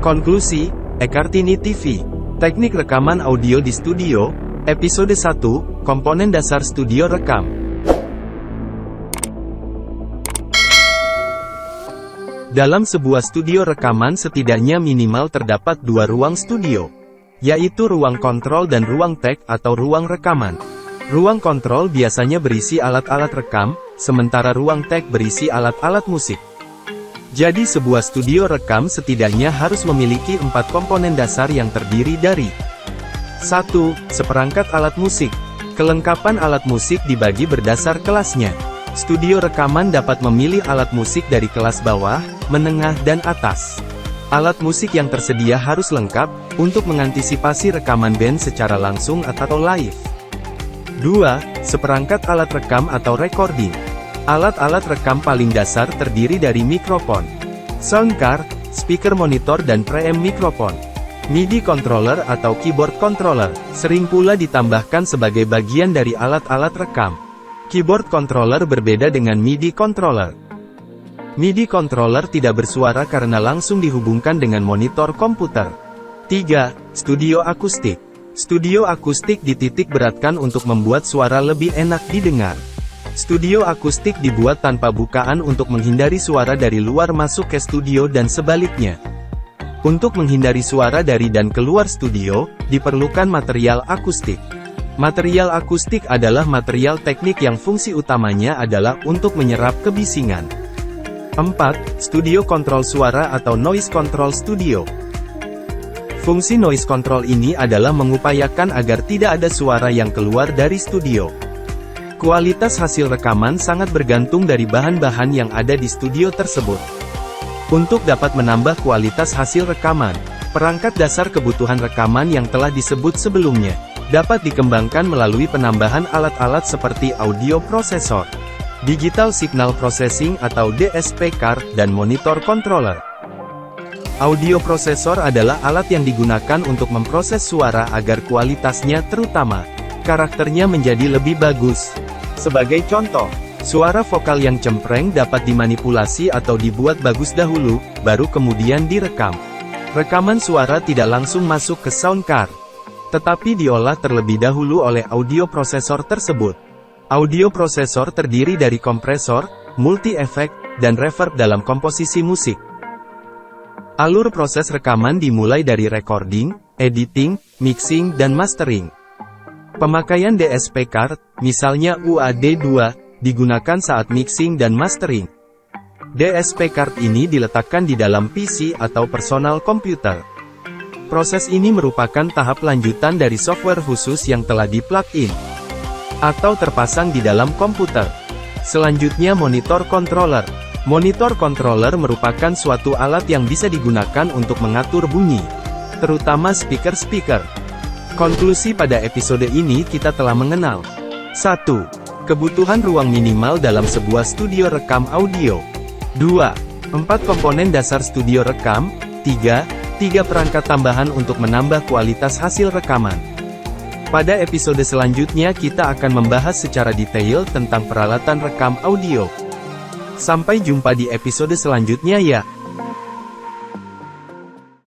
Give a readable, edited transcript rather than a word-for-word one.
Konklusi, eKartini TV. Teknik rekaman audio di studio, episode 1, komponen dasar studio rekam. Dalam sebuah studio rekaman setidaknya minimal terdapat dua ruang studio, yaitu ruang kontrol dan ruang tag atau ruang rekaman. Ruang kontrol biasanya berisi alat-alat rekam, sementara ruang tag berisi alat-alat musik. Jadi sebuah studio rekam setidaknya harus memiliki 4 komponen dasar yang terdiri dari 1. Seperangkat alat musik. Kelengkapan alat musik dibagi berdasar kelasnya. Studio rekaman dapat memilih alat musik dari kelas bawah, menengah dan atas. Alat musik yang tersedia harus lengkap, untuk mengantisipasi rekaman band secara langsung atau live. 2. Seperangkat alat rekam atau recording. Alat-alat rekam paling dasar terdiri dari mikrofon, sound card, speaker monitor dan preamp mikrofon. MIDI controller atau keyboard controller, sering pula ditambahkan sebagai bagian dari alat-alat rekam. Keyboard controller berbeda dengan MIDI controller. MIDI controller tidak bersuara karena langsung dihubungkan dengan monitor komputer. 3. Studio akustik. Studio akustik dititik beratkan untuk membuat suara lebih enak didengar. Studio akustik dibuat tanpa bukaan untuk menghindari suara dari luar masuk ke studio dan sebaliknya. Untuk menghindari suara dari dan keluar studio, diperlukan material akustik. Material akustik adalah material teknik yang fungsi utamanya adalah untuk menyerap kebisingan. 4. Studio kontrol suara atau noise control studio. Fungsi noise control ini adalah mengupayakan agar tidak ada suara yang keluar dari studio. Kualitas hasil rekaman sangat bergantung dari bahan-bahan yang ada di studio tersebut. Untuk dapat menambah kualitas hasil rekaman, perangkat dasar kebutuhan rekaman yang telah disebut sebelumnya, dapat dikembangkan melalui penambahan alat-alat seperti audio processor, digital signal processing atau DSP card, dan monitor controller. Audio processor adalah alat yang digunakan untuk memproses suara agar kualitasnya terutama karakternya menjadi lebih bagus. Sebagai contoh, suara vokal yang cempreng dapat dimanipulasi atau dibuat bagus dahulu, baru kemudian direkam. Rekaman suara tidak langsung masuk ke sound card, tetapi diolah terlebih dahulu oleh audio prosesor tersebut. Audio prosesor terdiri dari kompresor, multi-efek, dan reverb dalam komposisi musik. Alur proses rekaman dimulai dari recording, editing, mixing dan mastering. Pemakaian DSP card, misalnya UAD2, digunakan saat mixing dan mastering. DSP card ini diletakkan di dalam PC atau personal computer. Proses ini merupakan tahap lanjutan dari software khusus yang telah di-plug-in atau terpasang di dalam komputer. Selanjutnya monitor controller. Monitor controller merupakan suatu alat yang bisa digunakan untuk mengatur bunyi, terutama speaker-speaker. Konklusi pada episode ini kita telah mengenal 1. Kebutuhan ruang minimal dalam sebuah studio rekam audio. 2. 4 komponen dasar studio rekam. 3. Perangkat tambahan untuk menambah kualitas hasil rekaman. Pada episode selanjutnya kita akan membahas secara detail tentang peralatan rekam audio. Sampai jumpa di episode selanjutnya ya.